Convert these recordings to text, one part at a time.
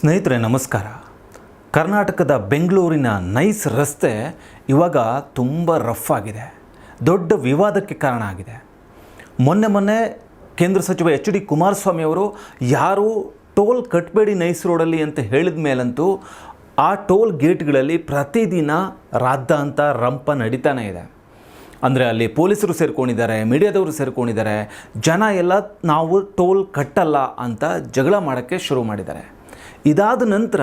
ಸ್ನೇಹಿತರೆ ನಮಸ್ಕಾರ. ಕರ್ನಾಟಕದ ಬೆಂಗಳೂರಿನ ನೈಸ್ ರಸ್ತೆ ಇವಾಗ ತುಂಬ ರಫ್ ಆಗಿದೆ, ದೊಡ್ಡ ವಿವಾದಕ್ಕೆ ಕಾರಣ ಆಗಿದೆ. ಮೊನ್ನೆ ಕೇಂದ್ರ ಸಚಿವ ಎಚ್ ಡಿ ಕುಮಾರಸ್ವಾಮಿ ಅವರು ಯಾರು ಟೋಲ್ ಕಟ್ಟಬೇಡಿ ನೈಸ್ ರೋಡಲ್ಲಿ ಅಂತ ಹೇಳಿದ ಮೇಲಂತೂ ಆ ಟೋಲ್ ಗೇಟ್ಗಳಲ್ಲಿ ಪ್ರತಿದಿನ ರಾದ್ದಾಂತ ರಂಪ ನಡೀತಾನೆ ಇದೆ. ಅಂದರೆ ಅಲ್ಲಿ ಪೊಲೀಸರು ಸೇರ್ಕೊಂಡಿದ್ದಾರೆ, ಮೀಡಿಯಾದವರು ಸೇರ್ಕೊಂಡಿದ್ದಾರೆ, ಜನ ಎಲ್ಲ ನಾವು ಟೋಲ್ ಕಟ್ಟಲ್ಲ ಅಂತ ಜಗಳ ಮಾಡೋಕ್ಕೆ ಶುರು ಮಾಡಿದ್ದಾರೆ. ಇದಾದ ನಂತರ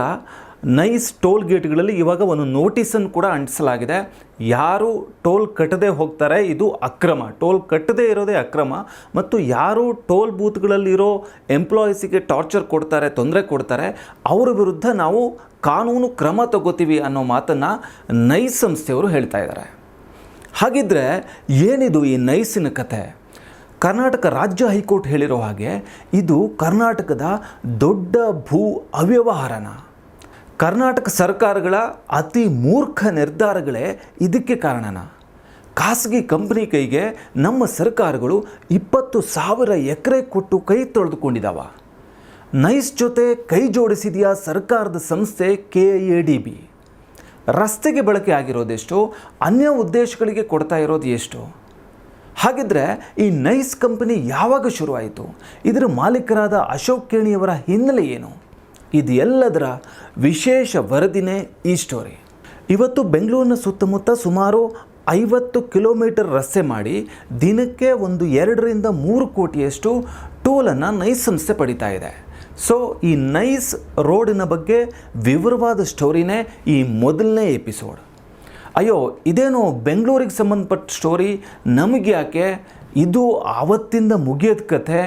ನೈಸ್ ಟೋಲ್ ಗೇಟ್ಗಳಲ್ಲಿ ಇವಾಗ ಒಂದು ನೋಟಿಸನ್ನು ಕೂಡ ಅಂಟಿಸಲಾಗಿದೆ. ಯಾರು ಟೋಲ್ ಕಟ್ಟದೇ ಹೋಗ್ತಾರೆ ಇದು ಅಕ್ರಮ, ಟೋಲ್ ಕಟ್ಟದೇ ಇರೋದೇ ಅಕ್ರಮ, ಮತ್ತು ಯಾರು ಟೋಲ್ ಬೂತ್ಗಳಲ್ಲಿರೋ ಎಂಪ್ಲಾಯೀಸಿಗೆ ಟಾರ್ಚರ್ ಕೊಡ್ತಾರೆ, ತೊಂದರೆ ಕೊಡ್ತಾರೆ, ಅವರ ವಿರುದ್ಧ ನಾವು ಕಾನೂನು ಕ್ರಮ ತಗೋತೀವಿ ಅನ್ನೋ ಮಾತನ್ನು ನೈಸ್ ಸಂಸ್ಥೆಯವರು ಹೇಳ್ತಾ ಇದ್ದಾರೆ. ಹಾಗಿದ್ರೆ ಏನಿದು ಈ ನೈಸಿನ ಕತೆ? ಕರ್ನಾಟಕ ರಾಜ್ಯ ಹೈಕೋರ್ಟ್ ಹೇಳಿರೋ ಹಾಗೆ ಇದು ಕರ್ನಾಟಕದ ದೊಡ್ಡ ಭೂ ಅವ್ಯವಹಾರನ, ಕರ್ನಾಟಕ ಸರ್ಕಾರಗಳ ಅತಿ ಮೂರ್ಖ ನಿರ್ಧಾರಗಳೇ ಇದಕ್ಕೆ ಕಾರಣನ. ಖಾಸಗಿ ಕಂಪನಿ ಕೈಗೆ ನಮ್ಮ ಸರ್ಕಾರಗಳು 20,000 ಎಕರೆ ಕೊಟ್ಟು ಕೈ ತೊಳೆದುಕೊಂಡಿದ್ದಾವ. ನೈಸ್ ಜೊತೆ ಕೈ ಜೋಡಿಸಿದೆಯಾ ಸರ್ಕಾರದ ಸಂಸ್ಥೆ KADB. ರಸ್ತೆಗೆ ಬಳಕೆ ಆಗಿರೋದೆಷ್ಟು, ಅನ್ಯ ಉದ್ದೇಶಗಳಿಗೆ ಕೊಡ್ತಾ ಇರೋದು ಎಷ್ಟು? ಹಾಗಿದ್ರೆ ಈ ನೈಸ್ ಕಂಪನಿ ಯಾವಾಗ ಶುರುವಾಯಿತು? ಇದರ ಮಾಲೀಕರಾದ ಅಶೋಕ್ ಕೇಣಿಯವರ ಹಿನ್ನೆಲೆ ಏನು? ಇದು ಎಲ್ಲದರ ವಿಶೇಷ ವರದಿನೇ ಈ ಸ್ಟೋರಿ. ಇವತ್ತು ಬೆಂಗಳೂರಿನ ಸುತ್ತಮುತ್ತ ಸುಮಾರು 50 ಕಿಲೋಮೀಟರ್ ರಸ್ತೆ ಮಾಡಿ ದಿನಕ್ಕೆ ಒಂದು 2-3 ಕೋಟಿಯಷ್ಟು ಟೋಲನ್ನು ನೈಸ್ ಸಂಸ್ಥೆ ಪಡಿತಾ ಇದೆ. ಸೊ ಈ ನೈಸ್ ರೋಡಿನ ಬಗ್ಗೆ ವಿವರವಾದ ಸ್ಟೋರಿನೇ ಈ ಮೊದಲನೇ ಎಪಿಸೋಡ್. ಅಯ್ಯೋ ಇದೇನೋ ಬೆಂಗಳೂರಿಗೆ ಸಂಬಂಧಪಟ್ಟ ಸ್ಟೋರಿ, ನಮಗೆ ಯಾಕೆ? ಇದು ಆವತ್ತಿಂದ ಮುಗಿಯೋದ ಕಥೆ,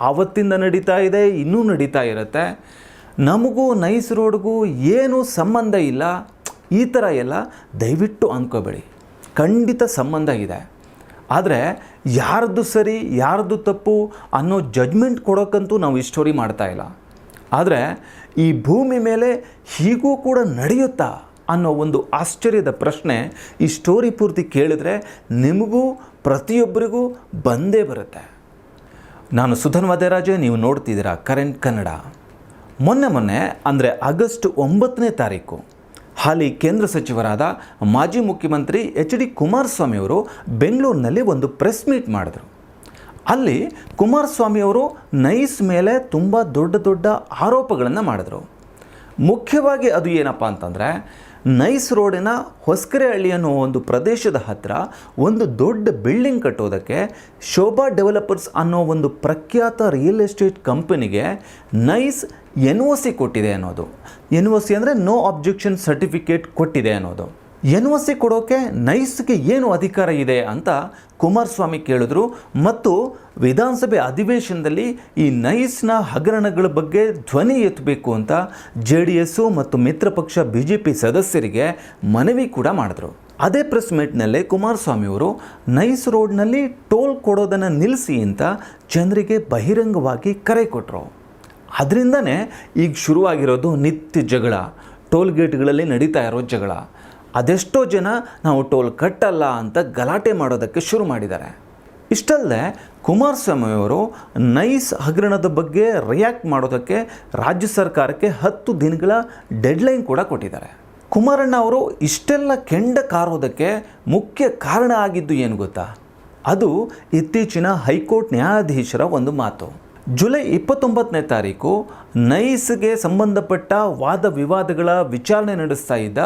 ಆವತ್ತಿಂದ ನಡೀತಾ ಇದೆ, ಇನ್ನೂ ನಡೀತಾ ಇರುತ್ತೆ. ನಮಗೂ ನೈಸ್ ರೋಡ್ಗೂ ಏನೂ ಸಂಬಂಧ ಇಲ್ಲ, ಈ ಥರ ಎಲ್ಲ ದಯವಿಟ್ಟು ಅಂದ್ಕೋಬೇಡಿ. ಖಂಡಿತ ಸಂಬಂಧ ಇದೆ. ಆದರೆ ಯಾರ್ದು ಸರಿ ಯಾರ್ದು ತಪ್ಪು ಅನ್ನೋ ಜಡ್ಜ್ಮೆಂಟ್ ಕೊಡೋಕ್ಕಂತೂ ನಾವು ಈ ಸ್ಟೋರಿ ಮಾಡ್ತಾ ಇಲ್ಲ. ಆದರೆ ಈ ಭೂಮಿ ಮೇಲೆ ಹೀಗೂ ಕೂಡ ನಡೆಯುತ್ತಾ ಅನ್ನೋ ಒಂದು ಆಶ್ಚರ್ಯದ ಪ್ರಶ್ನೆ ಈ ಸ್ಟೋರಿ ಪೂರ್ತಿ ಕೇಳಿದ್ರೆ ನಿಮಗೂ ಪ್ರತಿಯೊಬ್ಬರಿಗೂ ಬಂದೇ ಬರುತ್ತೆ. ನಾನು ಸುಧನ್ ವದರಾಜೆ, ನೀವು ನೋಡ್ತಿದ್ದೀರಾ ಕರೆಂಟ್ ಕನ್ನಡ. ಮೊನ್ನೆ ಅಂದರೆ ಆಗಸ್ಟ್ 9ನೇ ತಾರೀಕು ಹಾಲಿ ಕೇಂದ್ರ ಸಚಿವರಾದ ಮಾಜಿ ಮುಖ್ಯಮಂತ್ರಿ ಎಚ್ ಡಿ ಕುಮಾರಸ್ವಾಮಿಯವರು ಬೆಂಗಳೂರಿನಲ್ಲಿ ಒಂದು ಪ್ರೆಸ್ ಮೀಟ್ ಮಾಡಿದ್ರು. ಅಲ್ಲಿ ಕುಮಾರಸ್ವಾಮಿಯವರು ನೈಸ್ ಮೇಲೆ ತುಂಬ ದೊಡ್ಡ ಆರೋಪಗಳನ್ನು ಮಾಡಿದ್ರು. ಮುಖ್ಯವಾಗಿ ಅದು ಏನಪ್ಪ ಅಂತಂದರೆ, ನೈಸ್ ರೋಡಿನ ಹೊಸಕೆರೆಹಳ್ಳಿ ಅನ್ನೋ ಒಂದು ಪ್ರದೇಶದ ಹತ್ತಿರ ಒಂದು ದೊಡ್ಡ ಬಿಲ್ಡಿಂಗ್ ಕಟ್ಟೋದಕ್ಕೆ ಶೋಭಾ ಡೆವಲಪರ್ಸ್ ಅನ್ನೋ ಒಂದು ಪ್ರಖ್ಯಾತ ರಿಯಲ್ ಎಸ್ಟೇಟ್ ಕಂಪನಿಗೆ ನೈಸ್ NOC ಕೊಟ್ಟಿದೆ ಅನ್ನೋದು. NOC ಅಂದರೆ ನೋ ಅಬ್ಜೆಕ್ಷನ್ ಸರ್ಟಿಫಿಕೇಟ್ ಕೊಟ್ಟಿದೆ ಅನ್ನೋದು. NOC ಕೊಡೋಕ್ಕೆ ನೈಸ್ಗೆ ಏನು ಅಧಿಕಾರ ಇದೆ ಅಂತ ಕುಮಾರಸ್ವಾಮಿ ಕೇಳಿದ್ರು. ಮತ್ತು ವಿಧಾನಸಭೆ ಅಧಿವೇಶನದಲ್ಲಿ ಈ ನೈಸ್ನ ಹಗರಣಗಳ ಬಗ್ಗೆ ಧ್ವನಿ ಎತ್ತಬೇಕು ಅಂತ JDS ಮತ್ತು ಮಿತ್ರ ಪಕ್ಷ BJP ಸದಸ್ಯರಿಗೆ ಮನವಿ ಕೂಡ ಮಾಡಿದ್ರು. ಅದೇ ಪ್ರೆಸ್ ಮೀಟ್ನಲ್ಲೇ ಕುಮಾರಸ್ವಾಮಿಯವರು ನೈಸ್ ರೋಡ್ನಲ್ಲಿ ಟೋಲ್ ಕೊಡೋದನ್ನು ನಿಲ್ಲಿಸಿ ಅಂತ ಜನರಿಗೆ ಬಹಿರಂಗವಾಗಿ ಕರೆ ಕೊಟ್ಟರು. ಅದರಿಂದನೇ ಈಗ ಶುರುವಾಗಿರೋದು ನಿತ್ಯ ಜಗಳ, ಟೋಲ್ ಗೇಟ್ಗಳಲ್ಲಿ ನಡೀತಾ ಇರೋ ಜಗಳ. ಅದೆಷ್ಟೋ ಜನ ನಾವು ಟೋಲ್ ಕಟ್ಟಲ್ಲ ಅಂತ ಗಲಾಟೆ ಮಾಡೋದಕ್ಕೆ ಶುರು ಮಾಡಿದ್ದಾರೆ. ಇಷ್ಟಲ್ಲದೆ ಕುಮಾರಸ್ವಾಮಿಯವರು ನೈಸ್ ಹಗರಣದ ಬಗ್ಗೆ ರಿಯಾಕ್ಟ್ ಮಾಡೋದಕ್ಕೆ ರಾಜ್ಯ ಸರ್ಕಾರಕ್ಕೆ 10 ದಿನಗಳ ಡೆಡ್ಲೈನ್ ಕೂಡ ಕೊಟ್ಟಿದ್ದಾರೆ. ಕುಮಾರಣ್ಣ ಅವರು ಇಷ್ಟೆಲ್ಲ ಕೆಂಡ ಕಾರೋದಕ್ಕೆ ಮುಖ್ಯ ಕಾರಣ ಆಗಿದ್ದು ಏನು ಗೊತ್ತಾ? ಅದು ಇತ್ತೀಚಿನ ಹೈಕೋರ್ಟ್ ನ್ಯಾಯಾಧೀಶರ ಒಂದು ಮಾತು. ಜುಲೈ 29ನೇ ತಾರೀಕು ನೈಸ್ಗೆ ಸಂಬಂಧಪಟ್ಟ ವಾದ ವಿವಾದಗಳ ವಿಚಾರಣೆ ನಡೆಸ್ತಾ ಇದ್ದ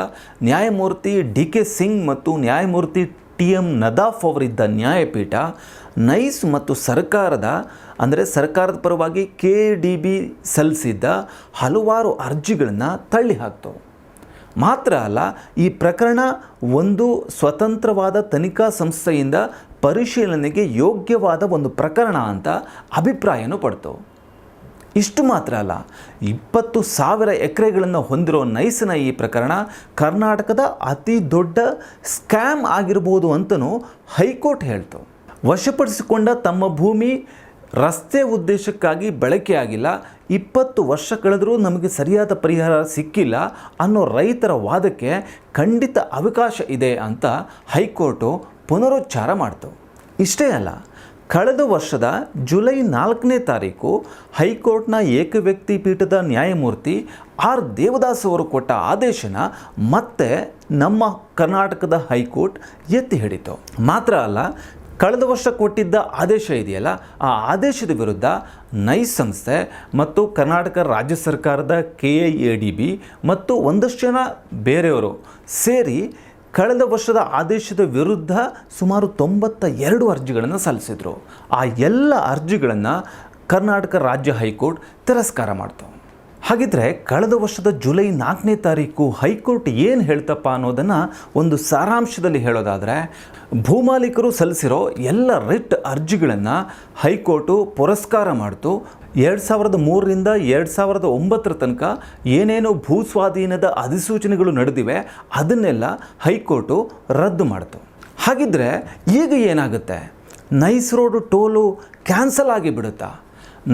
ನ್ಯಾಯಮೂರ್ತಿ DK ಸಿಂಗ್ ಮತ್ತು ನ್ಯಾಯಮೂರ್ತಿ TM ನದಾಫ್ ಅವರಿದ್ದ ನ್ಯಾಯಪೀಠ ನೈಸ್ ಮತ್ತು ಸರ್ಕಾರದ ಪರವಾಗಿ KADB ಸಲ್ಲಿಸಿದ್ದ ಹಲವಾರು ಅರ್ಜಿಗಳನ್ನು ತಳ್ಳಿ ಹಾಕ್ತು. ಮಾತ್ರ ಅಲ್ಲ, ಈ ಪ್ರಕರಣ ಒಂದು ಸ್ವತಂತ್ರವಾದ ತನಿಖಾ ಸಂಸ್ಥೆಯಿಂದ ಪರಿಶೀಲನೆಗೆ ಯೋಗ್ಯವಾದ ಒಂದು ಪ್ರಕರಣ ಅಂತ ಅಭಿಪ್ರಾಯನೂ ಪಡ್ತು. ಇಷ್ಟು ಮಾತ್ರ ಅಲ್ಲ, 20,000 ಎಕರೆಗಳನ್ನು ಹೊಂದಿರೋ ನೈಸ್ನ ಈ ಪ್ರಕರಣ ಕರ್ನಾಟಕದ ಅತಿ ದೊಡ್ಡ ಸ್ಕ್ಯಾಮ್ ಆಗಿರ್ಬೋದು ಅಂತಲೂ ಹೈಕೋರ್ಟ್ ಹೇಳ್ತು. ವಶಪಡಿಸಿಕೊಂಡ ತಮ್ಮ ಭೂಮಿ ರಸ್ತೆ ಉದ್ದೇಶಕ್ಕಾಗಿ ಬಳಕೆಯಾಗಿಲ್ಲ, 20 ವರ್ಷ ಕಳೆದರೂ ನಮಗೆ ಸರಿಯಾದ ಪರಿಹಾರ ಸಿಕ್ಕಿಲ್ಲ ಅನ್ನೋ ರೈತರ ವಾದಕ್ಕೆ ಖಂಡಿತ ಅವಕಾಶ ಇದೆ ಅಂತ ಹೈಕೋರ್ಟು ಪುನರುಚ್ಚಾರ ಮಾಡ್ತು. ಇಷ್ಟೇ ಅಲ್ಲ, ಕಳೆದ ವರ್ಷದ ಜುಲೈ 4ನೇ ತಾರೀಕು ಹೈಕೋರ್ಟ್ನ ಏಕವ್ಯಕ್ತಿ ಪೀಠದ ನ್ಯಾಯಮೂರ್ತಿ ಆರ್ ದೇವದಾಸ್ ಅವರು ಕೊಟ್ಟ ಆದೇಶನ ಮತ್ತೆ ನಮ್ಮ ಕರ್ನಾಟಕದ ಹೈಕೋರ್ಟ್ ಎತ್ತಿ ಹಿಡಿತು. ಮಾತ್ರ ಅಲ್ಲ, ಕಳೆದ ವರ್ಷ ಕೊಟ್ಟಿದ್ದ ಆದೇಶ ಇದೆಯಲ್ಲ, ಆ ಆದೇಶದ ವಿರುದ್ಧ ನೈಸ್ ಸಂಸ್ಥೆ ಮತ್ತು ಕರ್ನಾಟಕ ರಾಜ್ಯ ಸರ್ಕಾರದ KIADB ಮತ್ತು ಒಂದಷ್ಟು ಜನ ಬೇರೆಯವರು ಸೇರಿ ಕಳೆದ ವರ್ಷದ ಆದೇಶದ ವಿರುದ್ಧ ಸುಮಾರು 92 ಅರ್ಜಿಗಳನ್ನು ಸಲ್ಲಿಸಿದರು. ಆ ಎಲ್ಲ ಅರ್ಜಿಗಳನ್ನು ಕರ್ನಾಟಕ ರಾಜ್ಯ ಹೈಕೋರ್ಟ್ ತಿರಸ್ಕಾರ ಮಾಡ್ತು. ಹಾಗಿದ್ರೆ ಕಳೆದ ವರ್ಷದ ಜುಲೈ 4ನೇ ತಾರೀಕು ಹೈಕೋರ್ಟ್ ಏನು ಹೇಳ್ತಪ್ಪ ಅನ್ನೋದನ್ನು ಒಂದು ಸಾರಾಂಶದಲ್ಲಿ ಹೇಳೋದಾದರೆ, ಭೂಮಾಲೀಕರು ಸಲ್ಲಿಸಿರೋ ಎಲ್ಲ ರಿಟ್ ಅರ್ಜಿಗಳನ್ನು ಹೈಕೋರ್ಟು ಪುರಸ್ಕಾರ ಮಾಡ್ತು. 2003ರಿಂದ 2009 ತನಕ ಏನೇನು ಭೂ ಸ್ವಾಧೀನದ ಅಧಿಸೂಚನೆಗಳು ನಡೆದಿವೆ ಅದನ್ನೆಲ್ಲ ಹೈಕೋರ್ಟು ರದ್ದು ಮಾಡ್ತು. ಹಾಗಿದ್ರೆ ಈಗ ಏನಾಗುತ್ತೆ? ನೈಸ್ ರೋಡ್ ಟೋಲು ಕ್ಯಾನ್ಸಲ್ ಆಗಿಬಿಡುತ್ತಾ?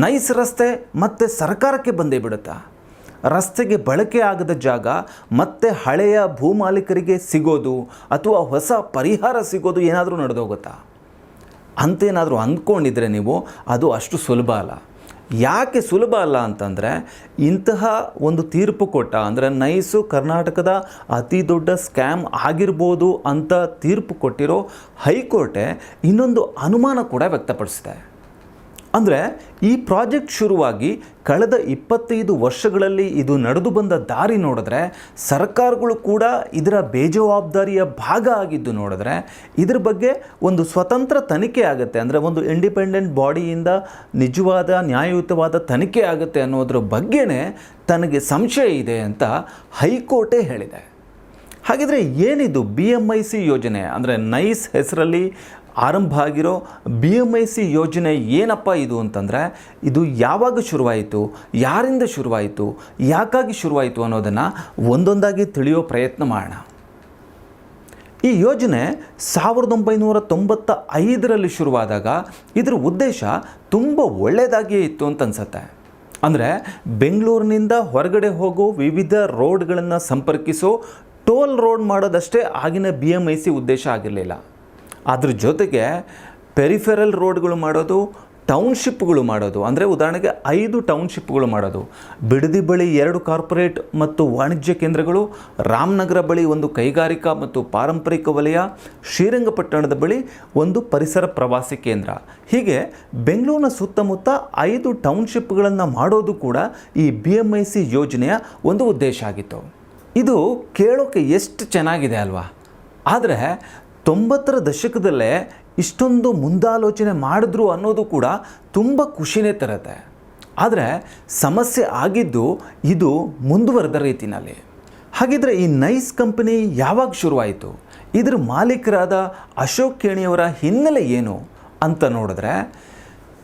ನೈಸ್ ರಸ್ತೆ ಮತ್ತೆ ಸರ್ಕಾರಕ್ಕೆ ಬಂದೇ ಬಿಡುತ್ತಾ? ರಸ್ತೆಗೆ ಬಳಕೆ ಆಗದ ಜಾಗ ಮತ್ತೆ ಹಳೆಯ ಭೂಮಾಲೀಕರಿಗೆ ಸಿಗೋದು ಅಥವಾ ಹೊಸ ಪರಿಹಾರ ಸಿಗೋದು ಏನಾದರೂ ನಡೆದೋಗುತ್ತಾ? ಅಂತೇನಾದರೂ ಅಂದ್ಕೊಂಡಿದ್ರೆ ನೀವು, ಅದು ಅಷ್ಟು ಸುಲಭ ಅಲ್ಲ. ಯಾಕೆ ಸುಲಭ ಅಲ್ಲ ಅಂತಂದರೆ, ಇಂತಹ ಒಂದು ತೀರ್ಪು ಕೊಟ್ಟ, ಅಂದರೆ ನೈಸು ಕರ್ನಾಟಕದ ಅತಿ ದೊಡ್ಡ ಸ್ಕ್ಯಾಮ್ ಆಗಿರ್ಬೋದು ಅಂತ ತೀರ್ಪು ಕೊಟ್ಟಿರೋ ಹೈಕೋರ್ಟೇ ಇನ್ನೊಂದು ಅನುಮಾನ ಕೂಡ ವ್ಯಕ್ತಪಡಿಸಿದೆ. ಅಂದರೆ ಈ ಪ್ರಾಜೆಕ್ಟ್ ಶುರುವಾಗಿ ಕಳೆದ 25 ವರ್ಷಗಳಲ್ಲಿ ಇದು ನಡೆದು ಬಂದ ದಾರಿ ನೋಡಿದ್ರೆ, ಸರ್ಕಾರಗಳು ಕೂಡ ಇದರ ಬೇಜವಾಬ್ದಾರಿಯ ಭಾಗ ಆಗಿದ್ದು ನೋಡಿದ್ರೆ, ಇದ್ರ ಬಗ್ಗೆ ಒಂದು ಸ್ವತಂತ್ರ ತನಿಖೆ ಆಗುತ್ತೆ, ಅಂದರೆ ಒಂದು ಇಂಡಿಪೆಂಡೆಂಟ್ ಬಾಡಿಯಿಂದ ನಿಜವಾದ ನ್ಯಾಯಯುತವಾದ ತನಿಖೆ ಆಗುತ್ತೆ ಅನ್ನೋದ್ರ ಬಗ್ಗೆನೇ ತನಗೆ ಸಂಶಯ ಇದೆ ಅಂತ ಹೈಕೋರ್ಟೇ ಹೇಳಿದೆ. ಹಾಗಿದ್ರೆ ಏನಿದು BMIC ಯೋಜನೆ? ಅಂದರೆ ನೈಸ್ ಹೆಸರಲ್ಲಿ ಆರಂಭ ಆಗಿರೋ BMIC ಯೋಜನೆ ಏನಪ್ಪ ಇದು ಅಂತಂದರೆ, ಇದು ಯಾವಾಗ ಶುರುವಾಯಿತು, ಯಾರಿಂದ ಶುರುವಾಯಿತು, ಯಾಕಾಗಿ ಶುರುವಾಯಿತು ಅನ್ನೋದನ್ನು ಒಂದೊಂದಾಗಿ ತಿಳಿಯೋ ಪ್ರಯತ್ನ ಮಾಡೋಣ. ಈ ಯೋಜನೆ 1995ರಲ್ಲಿ ಶುರುವಾದಾಗ ಇದರ ಉದ್ದೇಶ ತುಂಬ ಒಳ್ಳೆಯದಾಗಿಯೇ ಇತ್ತು ಅಂತ ಅನಿಸುತ್ತೆ. ಅಂದರೆ ಬೆಂಗಳೂರಿನಿಂದ ಹೊರಗಡೆ ಹೋಗೋ ವಿವಿಧ ರೋಡ್ಗಳನ್ನು ಸಂಪರ್ಕಿಸೋ ಟೋಲ್ ರೋಡ್ ಮಾಡೋದಷ್ಟೇ ಆಗಿನ BMIC ಉದ್ದೇಶ ಆಗಿರಲಿಲ್ಲ. ಅದ್ರ ಜೊತೆಗೆ ಪೆರಿಫೆರಲ್ ರೋಡ್ಗಳು ಮಾಡೋದು, ಟೌನ್ಶಿಪ್ಗಳು ಮಾಡೋದು, ಅಂದರೆ ಉದಾಹರಣೆಗೆ 5 ಟೌನ್ಶಿಪ್ಗಳು ಮಾಡೋದು, ಬಿಡದಿ ಬಳಿ 2 ಕಾರ್ಪೊರೇಟ್ ಮತ್ತು ವಾಣಿಜ್ಯ ಕೇಂದ್ರಗಳು, ರಾಮನಗರ ಬಳಿ 1 ಕೈಗಾರಿಕಾ ಮತ್ತು ಪಾರಂಪರಿಕ ವಲಯ, ಶ್ರೀರಂಗಪಟ್ಟಣದ ಬಳಿ 1 ಪರಿಸರ ಪ್ರವಾಸಿ ಕೇಂದ್ರ. ಹೀಗೆ ಬೆಂಗಳೂರಿನ ಸುತ್ತಮುತ್ತ 5 ಟೌನ್ಶಿಪ್ಗಳನ್ನು ಮಾಡೋದು ಕೂಡ ಈ BMIC ಯೋಜನೆಯ ಒಂದು ಉದ್ದೇಶ ಆಗಿತ್ತು. ಇದು ಕೇಳೋಕ್ಕೆ ಎಷ್ಟು ಚೆನ್ನಾಗಿದೆ ಅಲ್ವಾ? ಆದರೆ 90ರ ದಶಕದಲ್ಲೇ ಇಷ್ಟೊಂದು ಮುಂದಾಲೋಚನೆ ಮಾಡಿದ್ರು ಅನ್ನೋದು ಕೂಡ ತುಂಬ ಖುಷಿನೇ ತರುತ್ತೆ. ಆದರೆ ಸಮಸ್ಯೆ ಆಗಿದ್ದು ಇದು ಮುಂದುವರೆದ ರೀತಿಯಲ್ಲಿ. ಹಾಗಿದ್ರೆ ಈ ನೈಸ್ ಕಂಪನಿ ಯಾವಾಗ ಶುರುವಾಯಿತು? ಇದರ ಮಾಲೀಕರಾದ ಅಶೋಕ್ ಖೇಣಿಯವರ ಹಿನ್ನೆಲೆ ಏನು ಅಂತ ನೋಡಿದ್ರೆ,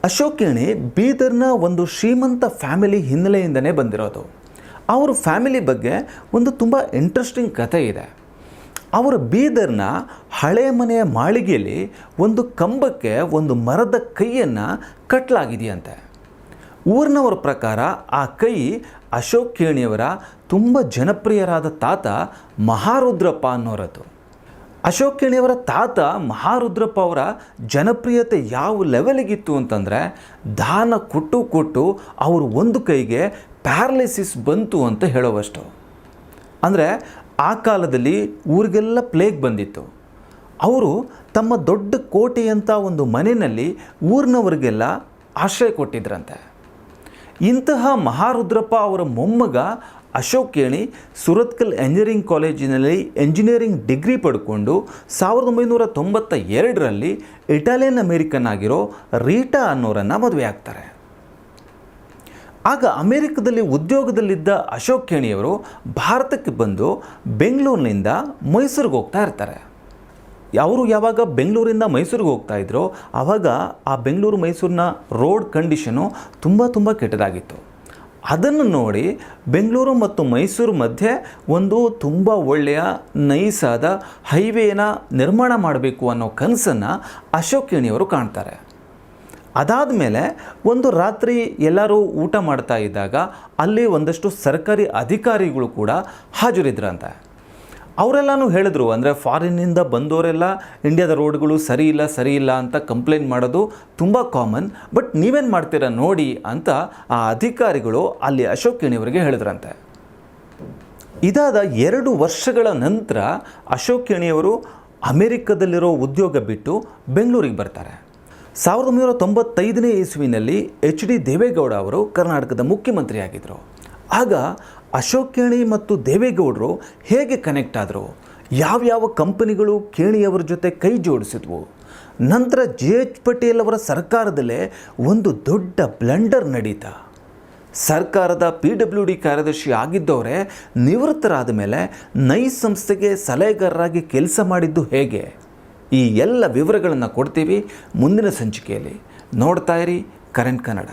ಅಶೋಕ್ ಖೇಣಿ ಬೀದರ್ನ ಒಂದು ಶ್ರೀಮಂತ ಫ್ಯಾಮಿಲಿ ಹಿನ್ನೆಲೆಯಿಂದನೇ ಬಂದಿರೋದು. ಅವ್ರ ಫ್ಯಾಮಿಲಿ ಬಗ್ಗೆ ಒಂದು ತುಂಬ ಇಂಟ್ರೆಸ್ಟಿಂಗ್ ಕಥೆ ಇದೆ. ಅವರ ಬೀದರ್ನ ಹಳೆಯ ಮನೆಯ ಮಾಳಿಗೆಯಲ್ಲಿ ಒಂದು ಕಂಬಕ್ಕೆ ಒಂದು ಮರದ ಕೈಯನ್ನು ಕಟ್ಟಲಾಗಿದೆಯಂತೆ. ಊರಿನವರ ಪ್ರಕಾರ ಆ ಕೈ ಅಶೋಕ್ ಖೇಣಿಯವರ ತುಂಬ ಜನಪ್ರಿಯರಾದ ತಾತ ಮಹಾರುದ್ರಪ್ಪ ಅನ್ನೋರದ್ದು. ಅಶೋಕ್ ಖೇಣಿಯವರ ತಾತ ಮಹಾರುದ್ರಪ್ಪ ಅವರ ಜನಪ್ರಿಯತೆ ಯಾವ ಲೆವೆಲಿಗಿತ್ತು ಅಂತಂದರೆ, ದಾನ ಕೊಟ್ಟು ಅವರು ಒಂದು ಕೈಗೆ ಪ್ಯಾರಲಿಸಿಸ್ ಬಂತು ಅಂತ ಹೇಳೋವಷ್ಟು. ಅಂದರೆ ಆ ಕಾಲದಲ್ಲಿ ಊರಿಗೆಲ್ಲ ಪ್ಲೇಗ್ ಬಂದಿತ್ತು. ಅವರು ತಮ್ಮ ದೊಡ್ಡ ಕೋಟೆಯಂಥ ಒಂದು ಮನೆಯಲ್ಲಿ ಊರಿನವರಿಗೆಲ್ಲ ಆಶ್ರಯ ಕೊಟ್ಟಿದ್ರಂತೆ. ಇಂತಹ ಮಹಾರುದ್ರಪ್ಪ ಅವರ ಮೊಮ್ಮಗ ಅಶೋಕ್ ಖೇಣಿ ಸುರತ್ಕಲ್ ಎಂಜಿನಿಯರಿಂಗ್ ಕಾಲೇಜಿನಲ್ಲಿ ಎಂಜಿನಿಯರಿಂಗ್ ಡಿಗ್ರಿ ಪಡ್ಕೊಂಡು 1992ರಲ್ಲಿ ಇಟಾಲಿಯನ್ ಅಮೇರಿಕನ್ ಆಗಿರೋ ರೀಟಾ ಅನ್ನೋರನ್ನು ಮದುವೆ ಆಗ್ತಾರೆ. ಆಗ ಅಮೇರಿಕದಲ್ಲಿ ಉದ್ಯೋಗದಲ್ಲಿದ್ದ ಅಶೋಕ್ ಖೇಣಿಯವರು ಭಾರತಕ್ಕೆ ಬಂದು ಬೆಂಗಳೂರಿನಿಂದ ಮೈಸೂರಿಗೆ ಹೋಗ್ತಾ ಇರ್ತಾರೆ. ಅವರು ಯಾವಾಗ ಬೆಂಗಳೂರಿಂದ ಮೈಸೂರಿಗೆ ಹೋಗ್ತಾ ಇದ್ರೋ ಆವಾಗ ಆ ಬೆಂಗಳೂರು ಮೈಸೂರಿನ ರೋಡ್ ಕಂಡೀಷನು ತುಂಬ ಕೆಟ್ಟದಾಗಿತ್ತು. ಅದನ್ನು ನೋಡಿ ಬೆಂಗಳೂರು ಮತ್ತು ಮೈಸೂರು ಮಧ್ಯೆ ಒಂದು ತುಂಬ ಒಳ್ಳೆಯ ನೈಸಾದ ಹೈವೇನ ನಿರ್ಮಾಣ ಮಾಡಬೇಕು ಅನ್ನೋ ಕನಸನ್ನು ಅಶೋಕ್ ಖೇಣಿಯವರು ಕಾಣ್ತಾರೆ. ಅದಾದ ಮೇಲೆ ಒಂದು ರಾತ್ರಿ ಎಲ್ಲರೂ ಊಟ ಮಾಡ್ತಾ ಇದ್ದಾಗ ಅಲ್ಲಿ ಒಂದಷ್ಟು ಸರ್ಕಾರಿ ಅಧಿಕಾರಿಗಳು ಕೂಡ ಹಾಜರಿದ್ರಂತೆ. ಅವರೆಲ್ಲನೂ ಹೇಳಿದ್ರು, ಅಂದರೆ ಫಾರಿನ್ನಿಂದ ಬಂದವರೆಲ್ಲ ಇಂಡಿಯಾದ ರೋಡ್ಗಳು ಸರಿ ಇಲ್ಲ ಅಂತ ಕಂಪ್ಲೇಂಟ್ ಮಾಡೋದು ತುಂಬ ಕಾಮನ್, ಬಟ್ ನೀವೇನು ಮಾಡ್ತೀರಾ ನೋಡಿ ಅಂತ ಆ ಅಧಿಕಾರಿಗಳು ಅಲ್ಲಿ ಅಶೋಕ್ ಖೇಣಿಯವರಿಗೆ ಹೇಳಿದ್ರಂತೆ. ಇದಾದ 2 ವರ್ಷಗಳ ನಂತರ ಅಶೋಕ್ ಖೇಣಿಯವರು ಅಮೆರಿಕದಲ್ಲಿರೋ ಉದ್ಯೋಗ ಬಿಟ್ಟು ಬೆಂಗಳೂರಿಗೆ ಬರ್ತಾರೆ. 1995ನೇ ಇಸ್ವಿನಲ್ಲಿ HD ದೇವೇಗೌಡ ಅವರು ಕರ್ನಾಟಕದ ಮುಖ್ಯಮಂತ್ರಿಯಾಗಿದ್ದರು. ಆಗ ಅಶೋಕ್ ಖೇಣಿ ಮತ್ತು ದೇವೇಗೌಡರು ಹೇಗೆ ಕನೆಕ್ಟ್ ಆದರು, ಯಾವ್ಯಾವ ಕಂಪನಿಗಳು ಖೇಣಿಯವರ ಜೊತೆ ಕೈ ಜೋಡಿಸಿದ್ವು, ನಂತರ JH ಪಟೇಲ್ ಅವರ ಸರ್ಕಾರದಲ್ಲೇ ಒಂದು ದೊಡ್ಡ ಬ್ಲಂಡರ್ ನಡೀತಾ. ಸರ್ಕಾರದ PWD ಕಾರ್ಯದರ್ಶಿ ಆಗಿದ್ದವರೇ ನಿವೃತ್ತರಾದ ಮೇಲೆ ನೈಸ್ ಸಂಸ್ಥೆಗೆ ಸಲಹೆಗಾರರಾಗಿ ಕೆಲಸ ಮಾಡಿದ್ದು ಹೇಗೆ, ಈ ಎಲ್ಲ ವಿವರಗಳನ್ನು ಕೊಡ್ತೀವಿ ಮುಂದಿನ ಸಂಚಿಕೆಯಲ್ಲಿ. ನೋಡ್ತಾ ಇರಿ ಕರೆಂಟ್ ಕನ್ನಡ.